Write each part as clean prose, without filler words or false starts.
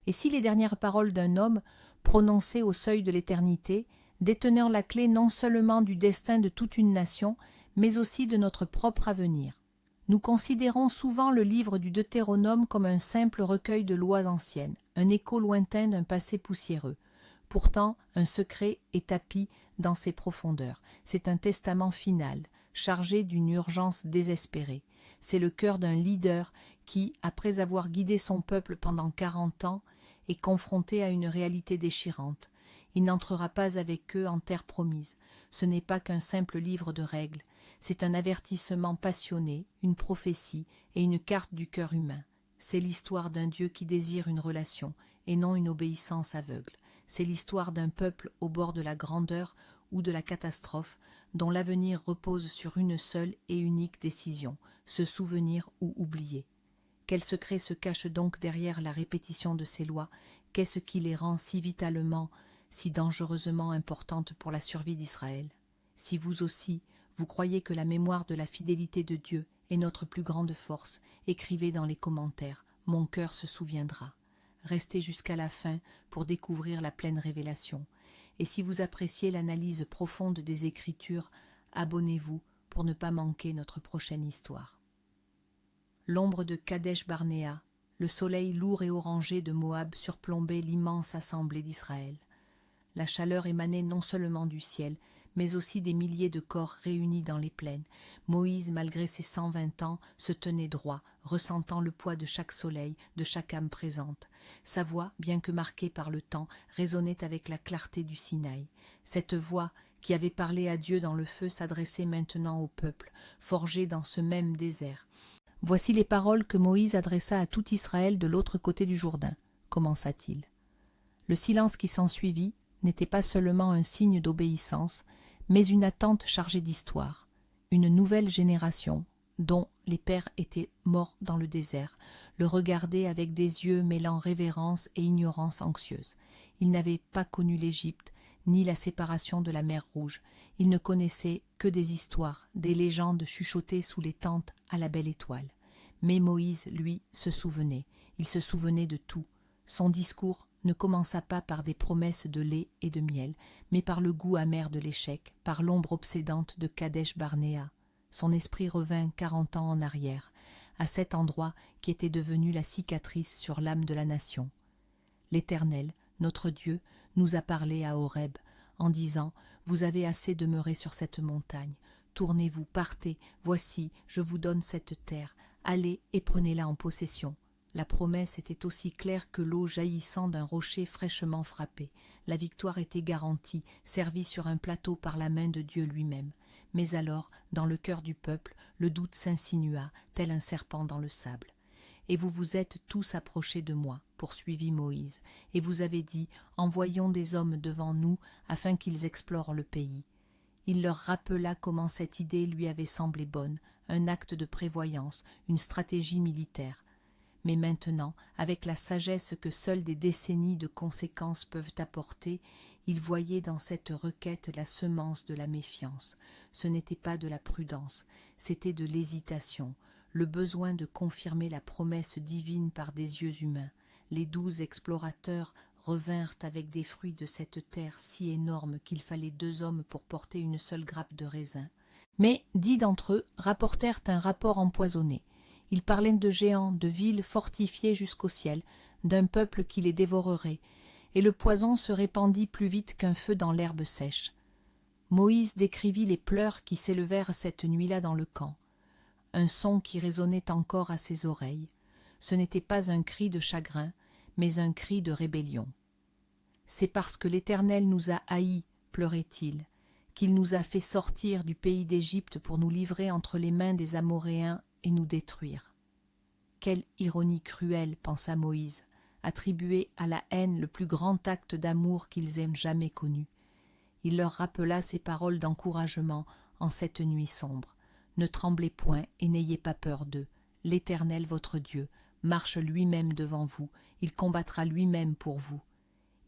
Et si les dernières paroles d'un homme, prononcées au seuil de l'éternité, détenant la clé non seulement du destin de toute une nation, mais aussi de notre propre avenir. Nous considérons souvent le livre du Deutéronome comme un simple recueil de lois anciennes, un écho lointain d'un passé poussiéreux. Pourtant, un secret est tapi dans ses profondeurs. C'est un testament final, chargé d'une urgence désespérée. C'est le cœur d'un leader qui, après avoir guidé son peuple pendant 40 ans, est confronté à une réalité déchirante. Il n'entrera pas avec eux en terre promise. Ce n'est pas qu'un simple livre de règles. C'est un avertissement passionné, une prophétie et une carte du cœur humain. C'est l'histoire d'un Dieu qui désire une relation et non une obéissance aveugle. C'est l'histoire d'un peuple au bord de la grandeur ou de la catastrophe, dont l'avenir repose sur une seule et unique décision, se souvenir ou oublier. Quel secret se cache donc derrière la répétition de ces lois? Qu'est-ce qui les rend si vitalement, si dangereusement importantes pour la survie d'Israël? Si vous aussi, vous croyez que la mémoire de la fidélité de Dieu est notre plus grande force, écrivez dans les commentaires « Mon cœur se souviendra ». Restez jusqu'à la fin pour découvrir la pleine révélation. Et si vous appréciez l'analyse profonde des Écritures, abonnez-vous pour ne pas manquer notre prochaine histoire. L'ombre de Kadesh Barnéa, le soleil lourd et orangé de Moab surplombait l'immense assemblée d'Israël. La chaleur émanait non seulement du ciel, mais aussi des milliers de corps réunis dans les plaines. Moïse, malgré ses 120 ans, se tenait droit, ressentant le poids de chaque soleil, de chaque âme présente. Sa voix, bien que marquée par le temps, résonnait avec la clarté du Sinaï. Cette voix, qui avait parlé à Dieu dans le feu, s'adressait maintenant au peuple, forgé dans ce même désert. « Voici les paroles que Moïse adressa à tout Israël de l'autre côté du Jourdain, » commença-t-il. Le silence qui s'ensuivit n'était pas seulement un signe d'obéissance, mais une attente chargée d'histoire. Une nouvelle génération, dont les pères étaient morts dans le désert, le regardait avec des yeux mêlant révérence et ignorance anxieuse. Ils n'avaient pas connu l'Égypte, ni la séparation de la mer Rouge. Ils ne connaissaient que des histoires, des légendes chuchotées sous les tentes à la belle étoile. Mais Moïse, lui, se souvenait. Il se souvenait de tout. Son discours ne commença pas par des promesses de lait et de miel, mais par le goût amer de l'échec, par l'ombre obsédante de Kadesh Barnéa. Son esprit revint 40 ans en arrière, à cet endroit qui était devenu la cicatrice sur l'âme de la nation. L'Éternel, notre Dieu, nous a parlé à Horeb, en disant « Vous avez assez demeuré sur cette montagne. Tournez-vous, partez, voici, je vous donne cette terre. Allez et prenez-la en possession. » La promesse était aussi claire que l'eau jaillissant d'un rocher fraîchement frappé. La victoire était garantie, servie sur un plateau par la main de Dieu lui-même. Mais alors, dans le cœur du peuple, le doute s'insinua, tel un serpent dans le sable. « Et vous vous êtes tous approchés de moi, » poursuivit Moïse, « et vous avez dit, envoyons des hommes devant nous, afin qu'ils explorent le pays. » Il leur rappela comment cette idée lui avait semblé bonne, un acte de prévoyance, une stratégie militaire. Mais maintenant, avec la sagesse que seules des décennies de conséquences peuvent apporter, il voyait dans cette requête la semence de la méfiance. Ce n'était pas de la prudence, c'était de l'hésitation, le besoin de confirmer la promesse divine par des yeux humains. Les 12 explorateurs revinrent avec des fruits de cette terre si énorme qu'il fallait 2 hommes pour porter une seule grappe de raisin. Mais 10 d'entre eux rapportèrent un rapport empoisonné. Ils parlaient de géants, de villes fortifiées jusqu'au ciel, d'un peuple qui les dévorerait, et le poison se répandit plus vite qu'un feu dans l'herbe sèche. Moïse décrivit les pleurs qui s'élevèrent cette nuit-là dans le camp, un son qui résonnait encore à ses oreilles. Ce n'était pas un cri de chagrin, mais un cri de rébellion. « C'est parce que l'Éternel nous a haïs, pleurait-il, qu'il nous a fait sortir du pays d'Égypte pour nous livrer entre les mains des Amoréens et nous détruire. » Quelle ironie cruelle, pensa Moïse, attribuer à la haine le plus grand acte d'amour qu'ils aient jamais connu. Il leur rappela ces paroles d'encouragement en cette nuit sombre. « Ne tremblez point et n'ayez pas peur d'eux. L'Éternel votre Dieu marche lui-même devant vous, il combattra lui-même pour vous. »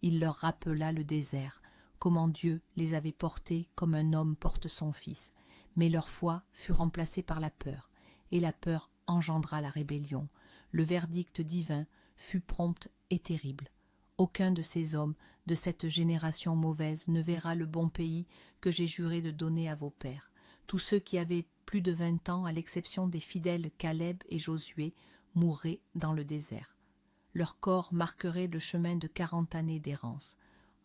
Il leur rappela le désert, comment Dieu les avait portés comme un homme porte son fils, mais leur foi fut remplacée par la peur, et la peur engendra la rébellion. Le verdict divin fut prompte et terrible. Aucun de ces hommes, de cette génération mauvaise, ne verra le bon pays que j'ai juré de donner à vos pères. Tous ceux qui avaient plus de 20 ans, à l'exception des fidèles Caleb et Josué, mourraient dans le désert. Leur corps marquerait le chemin de 40 années d'errance.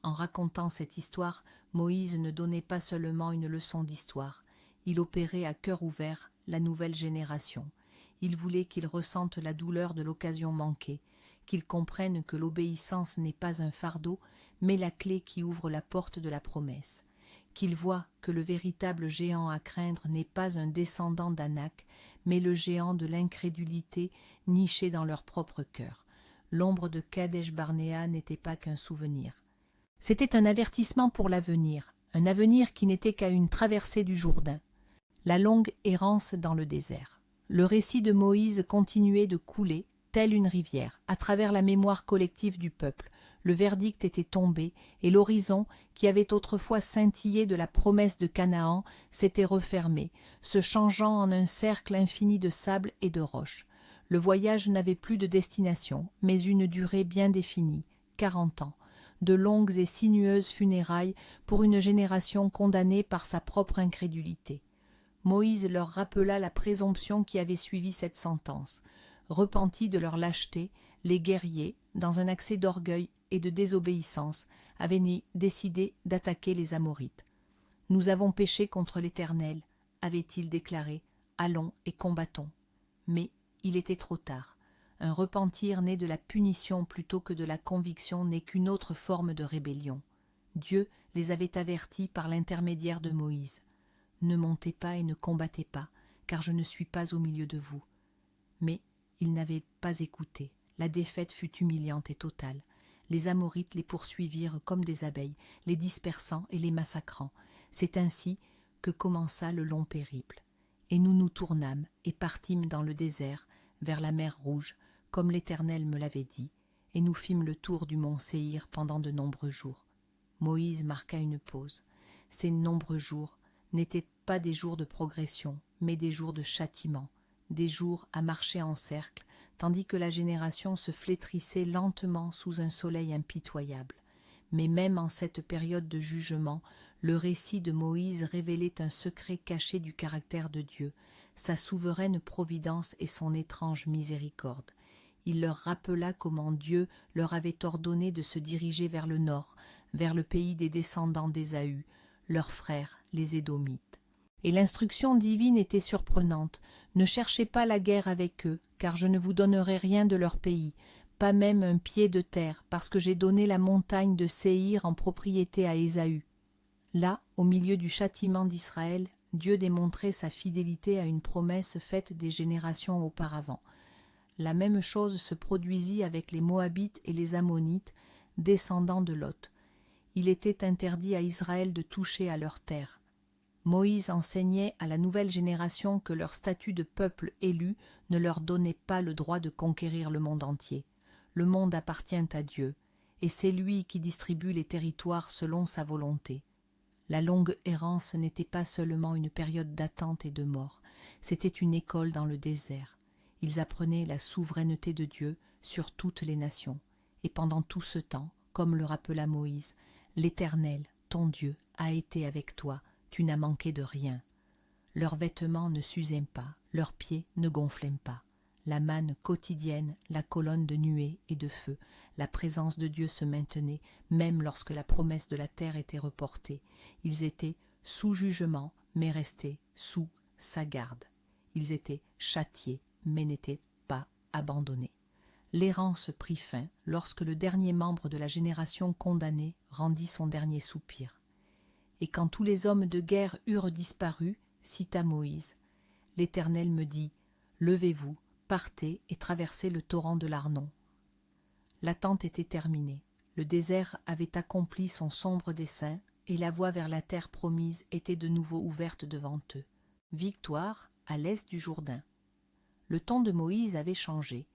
En racontant cette histoire, Moïse ne donnait pas seulement une leçon d'histoire, il opérait à cœur ouvert la nouvelle génération. Il voulait qu'ils ressentent la douleur de l'occasion manquée, qu'ils comprennent que l'obéissance n'est pas un fardeau, mais la clé qui ouvre la porte de la promesse, qu'ils voient que le véritable géant à craindre n'est pas un descendant d'Anak, mais le géant de l'incrédulité niché dans leur propre cœur. L'ombre de Kadesh-Barnéa n'était pas qu'un souvenir. C'était un avertissement pour l'avenir, un avenir qui n'était qu'à une traversée du Jourdain, la longue errance dans le désert. Le récit de Moïse continuait de couler, telle une rivière, à travers la mémoire collective du peuple. Le verdict était tombé, et l'horizon, qui avait autrefois scintillé de la promesse de Canaan, s'était refermé, se changeant en un cercle infini de sable et de roches. Le voyage n'avait plus de destination, mais une durée bien définie, 40 ans, de longues et sinueuses funérailles pour une génération condamnée par sa propre incrédulité. Moïse leur rappela la présomption qui avait suivi cette sentence. Repentis de leur lâcheté, les guerriers, dans un accès d'orgueil et de désobéissance, avaient décidé d'attaquer les Amorites. « Nous avons péché contre l'Éternel », avait-il déclaré, « allons et combattons. » Mais il était trop tard. Un repentir né de la punition plutôt que de la conviction n'est qu'une autre forme de rébellion. Dieu les avait avertis par l'intermédiaire de Moïse. « Ne montez pas et ne combattez pas, car je ne suis pas au milieu de vous. » Mais ils n'avaient pas écouté. La défaite fut humiliante et totale. Les Amorites les poursuivirent comme des abeilles, les dispersant et les massacrant. C'est ainsi que commença le long périple. Et nous nous tournâmes et partîmes dans le désert, vers la mer Rouge, comme l'Éternel me l'avait dit, et nous fîmes le tour du mont Séhir pendant de nombreux jours. Moïse marqua une pause. Ces nombreux jours n'étaient pas des jours de progression, mais des jours de châtiment, des jours à marcher en cercle, tandis que la génération se flétrissait lentement sous un soleil impitoyable. Mais même en cette période de jugement, le récit de Moïse révélait un secret caché du caractère de Dieu, sa souveraine providence et son étrange miséricorde. Il leur rappela comment Dieu leur avait ordonné de se diriger vers le nord, vers le pays des descendants d'Ésaü, leurs frères, les Édomites. Et l'instruction divine était surprenante. Ne cherchez pas la guerre avec eux, car je ne vous donnerai rien de leur pays, pas même un pied de terre, parce que j'ai donné la montagne de Séhir en propriété à Ésaü. Là, au milieu du châtiment d'Israël, Dieu démontrait sa fidélité à une promesse faite des générations auparavant. La même chose se produisit avec les Moabites et les Ammonites, descendants de Lot. Il était interdit à Israël de toucher à leurs terres. Moïse enseignait à la nouvelle génération que leur statut de peuple élu ne leur donnait pas le droit de conquérir le monde entier. Le monde appartient à Dieu, et c'est lui qui distribue les territoires selon sa volonté. La longue errance n'était pas seulement une période d'attente et de mort, c'était une école dans le désert. Ils apprenaient la souveraineté de Dieu sur toutes les nations. Et pendant tout ce temps, comme le rappela Moïse, l'Éternel, ton Dieu, a été avec toi, tu n'as manqué de rien. Leurs vêtements ne s'usaient pas, leurs pieds ne gonflaient pas. La manne quotidienne, la colonne de nuée et de feu, la présence de Dieu se maintenait, même lorsque la promesse de la terre était reportée. Ils étaient sous jugement, mais restaient sous sa garde. Ils étaient châtiés, mais n'étaient pas abandonnés. L'errance prit fin lorsque le dernier membre de la génération condamnée rendit son dernier soupir. Et quand tous les hommes de guerre eurent disparu, cita Moïse, l'Éternel me dit, « Levez-vous, partez et traversez le torrent de l'Arnon. » L'attente était terminée. Le désert avait accompli son sombre dessein et la voie vers la terre promise était de nouveau ouverte devant eux. Victoire à l'est du Jourdain. Le ton de Moïse avait changé.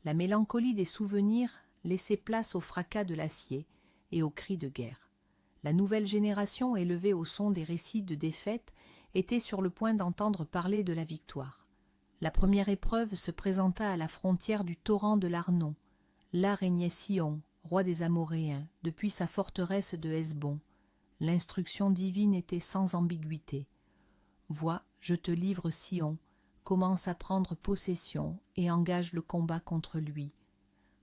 La mélancolie des souvenirs laissait place au fracas de l'acier et aux cris de guerre. La nouvelle génération, élevée au son des récits de défaite, était sur le point d'entendre parler de la victoire. La première épreuve se présenta à la frontière du torrent de l'Arnon. Là régnait Sion, roi des Amoréens, depuis sa forteresse de Hesbon. L'instruction divine était sans ambiguïté. Vois, je te livre Sion, commence à prendre possession et engage le combat contre lui.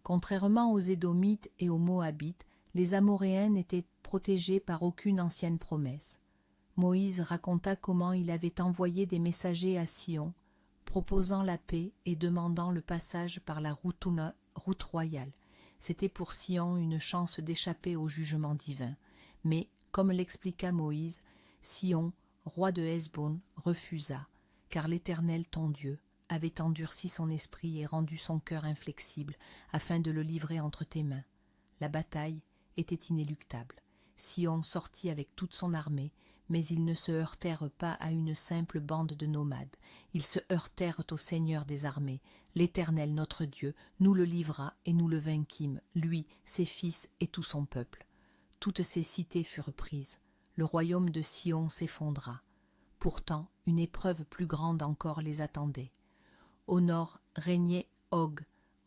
Contrairement aux Édomites et aux Moabites, les Amoréens n'étaient protégés par aucune ancienne promesse. Moïse raconta comment il avait envoyé des messagers à Sion, proposant la paix et demandant le passage par la route royale. C'était pour Sion une chance d'échapper au jugement divin. Mais, comme l'expliqua Moïse, Sion, roi de Hesbon, refusa, car l'Éternel ton Dieu avait endurci son esprit et rendu son cœur inflexible, afin de le livrer entre tes mains. La bataille était inéluctable. Sion sortit avec toute son armée, mais ils ne se heurtèrent pas à une simple bande de nomades. Ils se heurtèrent au Seigneur des armées. L'Éternel notre Dieu nous le livra et nous le vainquîmes, lui, ses fils et tout son peuple. Toutes ces cités furent prises. Le royaume de Sion s'effondra. Pourtant, une épreuve plus grande encore les attendait. Au nord régnait Og,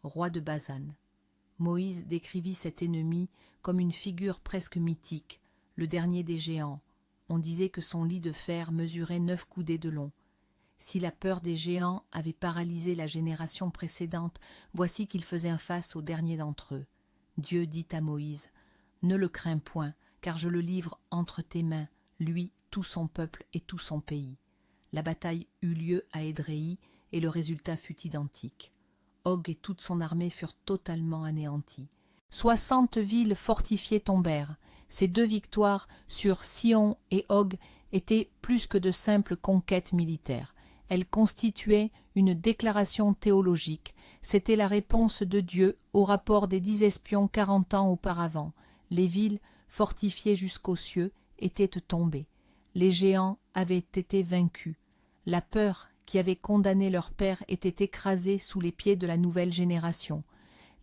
roi de Basan. Moïse décrivit cet ennemi comme une figure presque mythique, le dernier des géants. On disait que son lit de fer mesurait 9 coudées de long. Si la peur des géants avait paralysé la génération précédente, voici qu'il faisait face au dernier d'entre eux. Dieu dit à Moïse, « Ne le crains point, car je le livre entre tes mains, lui, tout son peuple et tout son pays. » La bataille eut lieu à Édréi, et le résultat fut identique. Og et toute son armée furent totalement anéantis. 60 villes fortifiées tombèrent. Ces 2 victoires sur Sion et Og étaient plus que de simples conquêtes militaires. Elles constituaient une déclaration théologique. C'était la réponse de Dieu au rapport des 10 espions 40 ans auparavant. Les villes, fortifiées jusqu'aux cieux, étaient tombées. Les géants avaient été vaincus. La peur qui avait condamné leur père était écrasée sous les pieds de la nouvelle génération.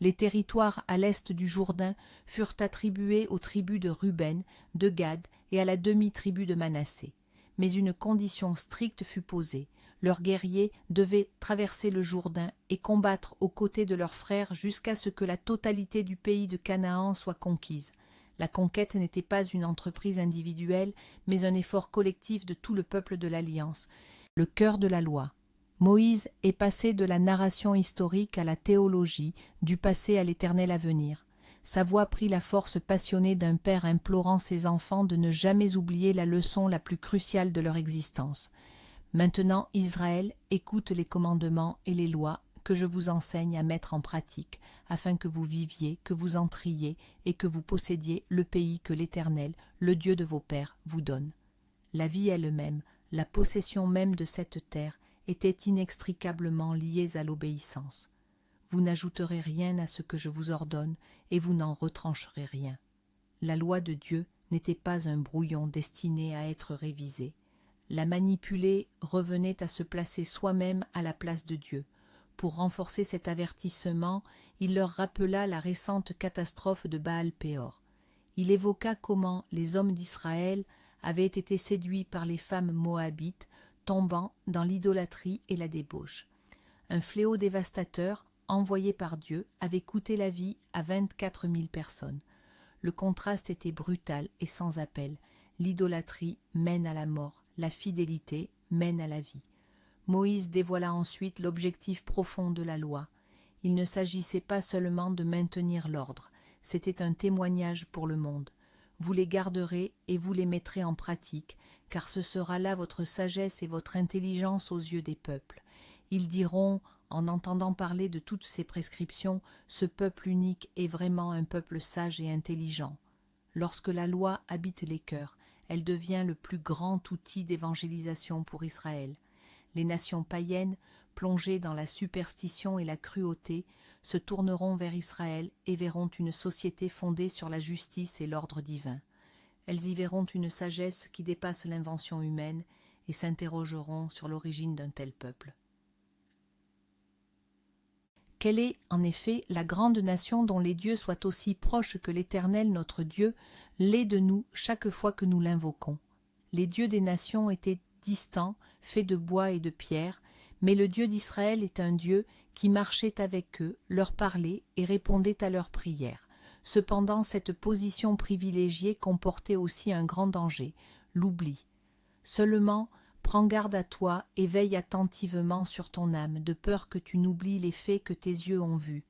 Les territoires à l'est du Jourdain furent attribués aux tribus de Ruben, de Gad et à la demi-tribu de Manassé. Mais une condition stricte fut posée. Leurs guerriers devaient traverser le Jourdain et combattre aux côtés de leurs frères jusqu'à ce que la totalité du pays de Canaan soit conquise. La conquête n'était pas une entreprise individuelle, mais un effort collectif de tout le peuple de l'Alliance. Le cœur de la loi. Moïse est passé de la narration historique à la théologie, du passé à l'éternel avenir. Sa voix prit la force passionnée d'un père implorant ses enfants de ne jamais oublier la leçon la plus cruciale de leur existence. Maintenant, Israël, écoute les commandements et les lois que je vous enseigne à mettre en pratique, afin que vous viviez, que vous entriez et que vous possédiez le pays que l'Éternel, le Dieu de vos pères, vous donne. La vie elle-même, la possession même de cette terre, étaient inextricablement liées à l'obéissance. Vous n'ajouterez rien à ce que je vous ordonne, et vous n'en retrancherez rien. La loi de Dieu n'était pas un brouillon destiné à être révisé. La manipuler revenait à se placer soi-même à la place de Dieu. Pour renforcer cet avertissement, il leur rappela la récente catastrophe de Baal-Péor. Il évoqua comment les hommes d'Israël avaient été séduits par les femmes moabites, tombant dans l'idolâtrie et la débauche. Un fléau dévastateur, envoyé par Dieu, avait coûté la vie à 24 000 personnes. Le contraste était brutal et sans appel. L'idolâtrie mène à la mort, la fidélité mène à la vie. Moïse dévoila ensuite l'objectif profond de la loi. Il ne s'agissait pas seulement de maintenir l'ordre, c'était un témoignage pour le monde. Vous les garderez et vous les mettrez en pratique, car ce sera là votre sagesse et votre intelligence aux yeux des peuples. Ils diront, en entendant parler de toutes ces prescriptions, ce peuple unique est vraiment un peuple sage et intelligent. Lorsque la loi habite les cœurs, elle devient le plus grand outil d'évangélisation pour Israël. Les nations païennes, plongées dans la superstition et la cruauté, se tourneront vers Israël et verront une société fondée sur la justice et l'ordre divin. Elles y verront une sagesse qui dépasse l'invention humaine et s'interrogeront sur l'origine d'un tel peuple. Quelle est, en effet, la grande nation dont les dieux soient aussi proches que l'Éternel notre Dieu l'est de nous chaque fois que nous l'invoquons? Les dieux des nations étaient distants, faits de bois et de pierre, Mais le Dieu d'Israël est un Dieu qui marchait avec eux, leur parlait et répondait à leurs prières. Cependant, cette position privilégiée comportait aussi un grand danger, l'oubli. Seulement, prends garde à toi et veille attentivement sur ton âme, de peur que tu n'oublies les faits que tes yeux ont vus.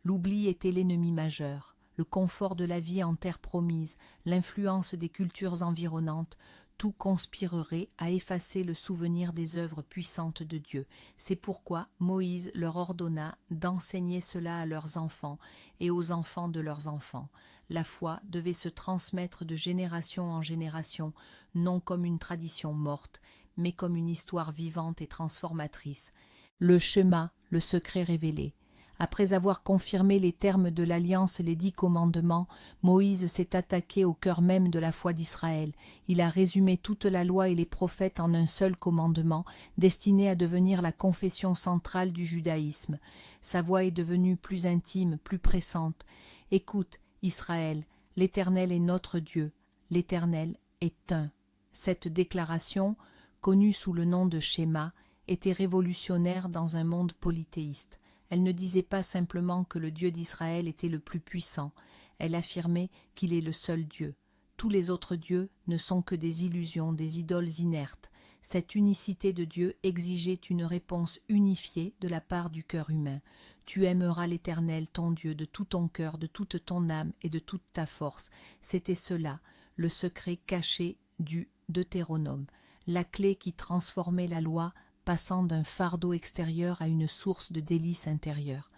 L'oubli était l'ennemi majeur. Le confort de la vie en terre promise, l'influence des cultures environnantes, tout conspirerait à effacer le souvenir des œuvres puissantes de Dieu. C'est pourquoi Moïse leur ordonna d'enseigner cela à leurs enfants et aux enfants de leurs enfants. La foi devait se transmettre de génération en génération, non comme une tradition morte, mais comme une histoire vivante et transformatrice. Le schéma, le secret révélé. Après avoir confirmé les termes de l'alliance, les 10 commandements, Moïse s'est attaqué au cœur même de la foi d'Israël. Il a résumé toute la loi et les prophètes en un seul commandement, destiné à devenir la confession centrale du judaïsme. Sa voix est devenue plus intime, plus pressante. Écoute, Israël, l'Éternel est notre Dieu, l'Éternel est un. Cette déclaration, connue sous le nom de schéma, était révolutionnaire dans un monde polythéiste. Elle ne disait pas simplement que le Dieu d'Israël était le plus puissant, elle affirmait qu'il est le seul Dieu. Tous les autres dieux ne sont que des illusions, des idoles inertes. Cette unicité de Dieu exigeait une réponse unifiée de la part du cœur humain. Tu aimeras l'Éternel, ton Dieu, de tout ton cœur, de toute ton âme et de toute ta force. C'était cela, le secret caché du Deutéronome, la clé qui transformait la loi, passant d'un fardeau extérieur à une source de délices intérieures.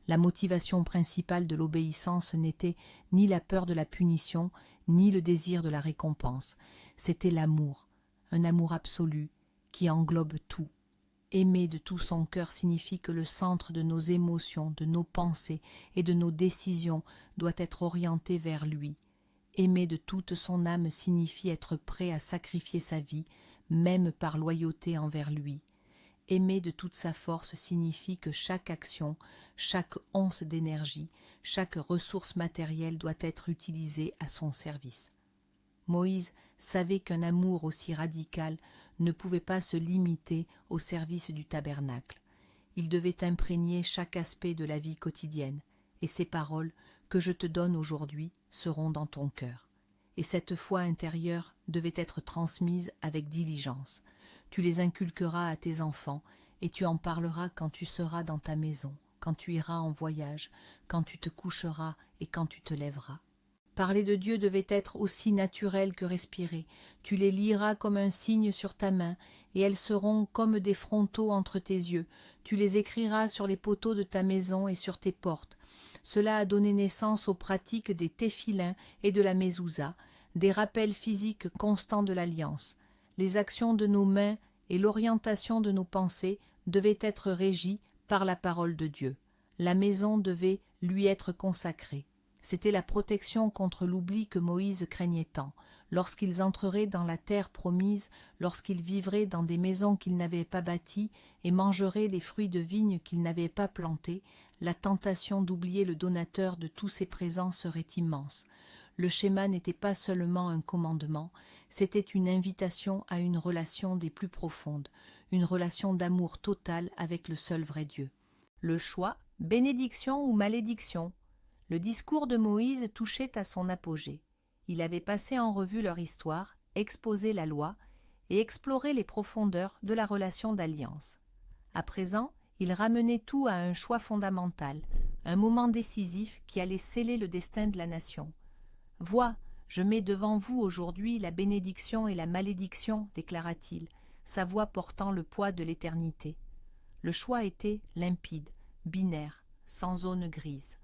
La motivation principale de l'obéissance n'était ni la peur de la punition, ni le désir de la récompense. C'était l'amour, un amour absolu, qui englobe tout. Aimer de tout son cœur signifie que le centre de nos émotions, de nos pensées et de nos décisions doit être orienté vers lui. Aimer de toute son âme signifie être prêt à sacrifier sa vie, même par loyauté envers lui. Aimer de toute sa force signifie que chaque action, chaque once d'énergie, chaque ressource matérielle doit être utilisée à son service. Moïse savait qu'un amour aussi radical ne pouvait pas se limiter au service du tabernacle. Il devait imprégner chaque aspect de la vie quotidienne, et ces paroles que je te donne aujourd'hui seront dans ton cœur. Et cette foi intérieure devait être transmise avec diligence. Tu les inculqueras à tes enfants, et tu en parleras quand tu seras dans ta maison, quand tu iras en voyage, quand tu te coucheras et quand tu te lèveras. Parler de Dieu devait être aussi naturel que respirer. Tu les liras comme un signe sur ta main, et elles seront comme des frontaux entre tes yeux. Tu les écriras sur les poteaux de ta maison et sur tes portes. Cela a donné naissance aux pratiques des téphilins et de la mezouza, des rappels physiques constants de l'alliance. Les actions de nos mains et l'orientation de nos pensées devaient être régies par la parole de Dieu. La maison devait lui être consacrée. C'était la protection contre l'oubli que Moïse craignait tant. Lorsqu'ils entreraient dans la terre promise, lorsqu'ils vivraient dans des maisons qu'ils n'avaient pas bâties et mangeraient les fruits de vignes qu'ils n'avaient pas plantés, la tentation d'oublier le donateur de tous ces présents serait immense. Le schéma n'était pas seulement un commandement, c'était une invitation à une relation des plus profondes, une relation d'amour total avec le seul vrai Dieu. Le choix, bénédiction ou malédiction. Le discours de Moïse touchait à son apogée. Il avait passé en revue leur histoire, exposé la loi et exploré les profondeurs de la relation d'alliance. À présent, il ramenait tout à un choix fondamental, un moment décisif qui allait sceller le destin de la nation. « Vois, je mets devant vous aujourd'hui la bénédiction et la malédiction, déclara-t-il, sa voix portant le poids de l'éternité. Le choix était limpide, binaire, sans zone grise.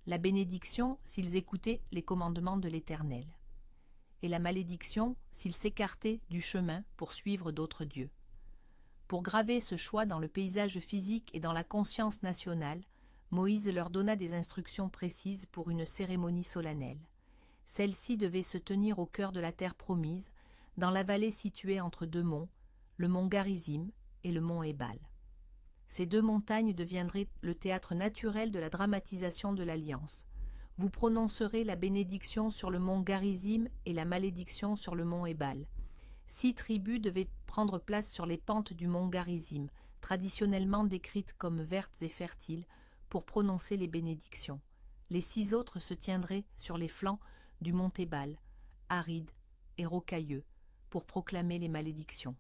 La bénédiction s'ils écoutaient les commandements de l'Éternel, et la malédiction s'ils s'écartaient du chemin pour suivre d'autres dieux. Pour graver ce choix dans le paysage physique et dans la conscience nationale, Moïse leur donna des instructions précises pour une cérémonie solennelle. Celle-ci devait se tenir au cœur de la terre promise, dans la vallée située entre deux monts, le mont Garizim et le mont Ébal. Ces deux montagnes deviendraient le théâtre naturel de la dramatisation de l'Alliance. Vous prononcerez la bénédiction sur le mont Garizim et la malédiction sur le mont Ébal. 6 tribus devaient prendre place sur les pentes du mont Garizim, traditionnellement décrites comme vertes et fertiles, pour prononcer les bénédictions. Les 6 autres se tiendraient sur les flancs du mont Ébal, arides et rocailleux, pour proclamer les malédictions.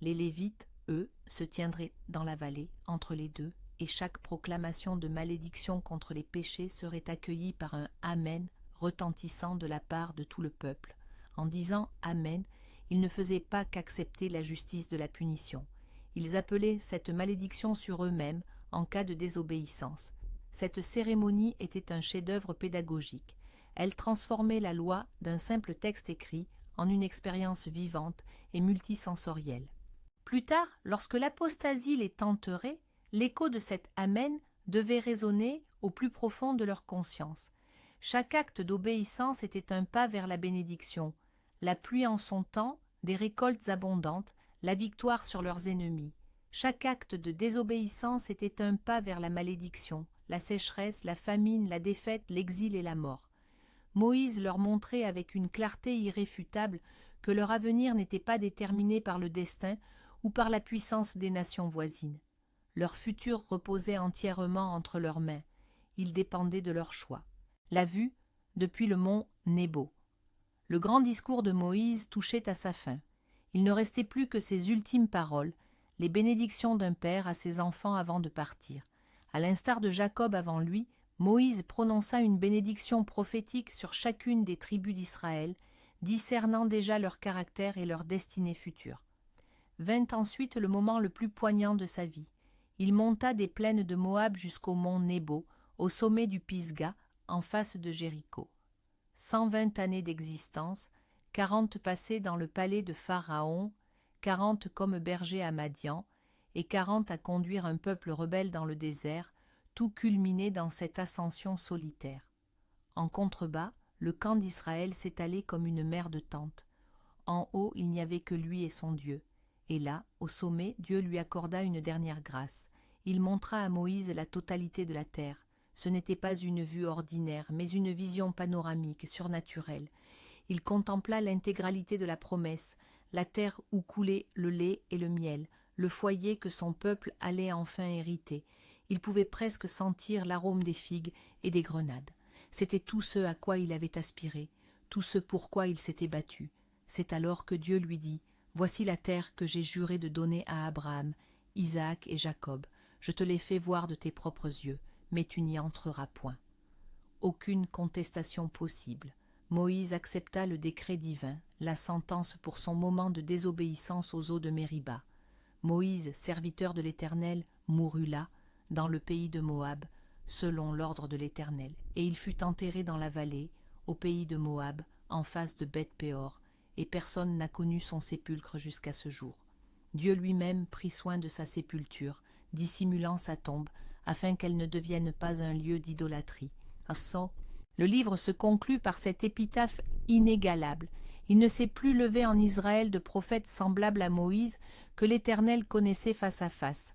Les Lévites, eux, se tiendraient dans la vallée, entre les deux, et chaque proclamation de malédiction contre les péchés serait accueillie par un « Amen » retentissant de la part de tout le peuple. En disant « Amen », ils ne faisaient pas qu'accepter la justice de la punition. Ils appelaient cette malédiction sur eux-mêmes en cas de désobéissance. Cette cérémonie était un chef-d'œuvre pédagogique. Elle transformait la loi d'un simple texte écrit en une expérience vivante et multisensorielle. Plus tard, lorsque l'apostasie les tenterait, l'écho de cet « Amen » devait résonner au plus profond de leur conscience. Chaque acte d'obéissance était un pas vers la bénédiction, la pluie en son temps, des récoltes abondantes, la victoire sur leurs ennemis. Chaque acte de désobéissance était un pas vers la malédiction, la sécheresse, la famine, la défaite, l'exil et la mort. Moïse leur montrait avec une clarté irréfutable que leur avenir n'était pas déterminé par le destin ou par la puissance des nations voisines. Leur futur reposait entièrement entre leurs mains. Il dépendait de leur choix. La vue depuis le mont Nebo. Le grand discours de Moïse touchait à sa fin. Il ne restait plus que ses ultimes paroles, les bénédictions d'un père à ses enfants avant de partir. À l'instar de Jacob avant lui, Moïse prononça une bénédiction prophétique sur chacune des tribus d'Israël, discernant déjà leur caractère et leur destinée future. Vint ensuite le moment le plus poignant de sa vie. Il monta des plaines de Moab jusqu'au mont Nebo, au sommet du Pisga, en face de Jéricho. 120 années d'existence, 40 passées dans le palais de Pharaon, 40 comme berger à Madian, et 40 à conduire un peuple rebelle dans le désert, tout culminé dans cette ascension solitaire. En contrebas, le camp d'Israël s'étalait comme une mer de tentes. En haut, il n'y avait que lui et son Dieu. Et là, au sommet, Dieu lui accorda une dernière grâce. Il montra à Moïse la totalité de la terre. Ce n'était pas une vue ordinaire, mais une vision panoramique, surnaturelle. Il contempla l'intégralité de la promesse, la terre où coulait le lait et le miel, le foyer que son peuple allait enfin hériter. Il pouvait presque sentir l'arôme des figues et des grenades. C'était tout ce à quoi il avait aspiré, tout ce pour quoi il s'était battu. C'est alors que Dieu lui dit « Voici la terre que j'ai juré de donner à Abraham, Isaac et Jacob. Je te l'ai fait voir de tes propres yeux, mais tu n'y entreras point. » Aucune contestation possible. Moïse accepta le décret divin, la sentence pour son moment de désobéissance aux eaux de Mériba. Moïse, serviteur de l'Éternel, mourut là, dans le pays de Moab, selon l'ordre de l'Éternel, et il fut enterré dans la vallée, au pays de Moab, en face de Beth-péor, et personne n'a connu son sépulcre jusqu'à ce jour. Dieu lui-même prit soin de sa sépulture, dissimulant sa tombe, afin qu'elle ne devienne pas un lieu d'idolâtrie. Le livre se conclut par cette épitaphe inégalable. Il ne s'est plus levé en Israël de prophète semblable à Moïse que l'Éternel connaissait face à face.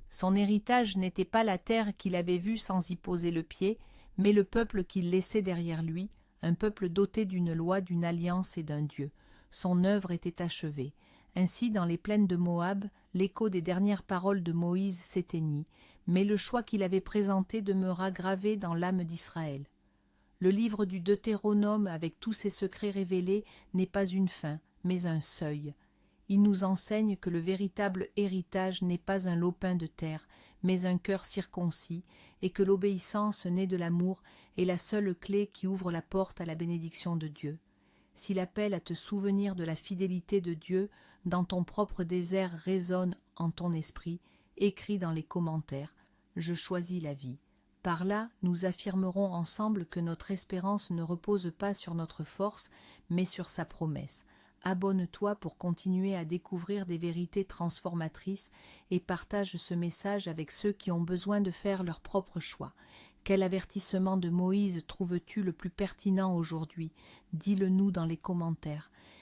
Son héritage n'était pas la terre qu'il avait vue sans y poser le pied, mais le peuple qu'il laissait derrière lui, un peuple doté d'une loi, d'une alliance et d'un Dieu. Son œuvre était achevée. Ainsi, dans les plaines de Moab, l'écho des dernières paroles de Moïse s'éteignit, mais le choix qu'il avait présenté demeura gravé dans l'âme d'Israël. Le livre du Deutéronome, avec tous ses secrets révélés, n'est pas une fin, mais un seuil. Il nous enseigne que le véritable héritage n'est pas un lopin de terre, mais un cœur circoncis, et que l'obéissance née de l'amour est la seule clé qui ouvre la porte à la bénédiction de Dieu. Si l'appel à te souvenir de la fidélité de Dieu dans ton propre désert résonne en ton esprit, écris dans les commentaires « Je choisis la vie ». Par là, nous affirmerons ensemble que notre espérance ne repose pas sur notre force, mais sur sa promesse. Abonne-toi pour continuer à découvrir des vérités transformatrices et partage ce message avec ceux qui ont besoin de faire leur propre choix. Quel avertissement de Moïse trouves-tu le plus pertinent aujourd'hui? Dis-le nous dans les commentaires.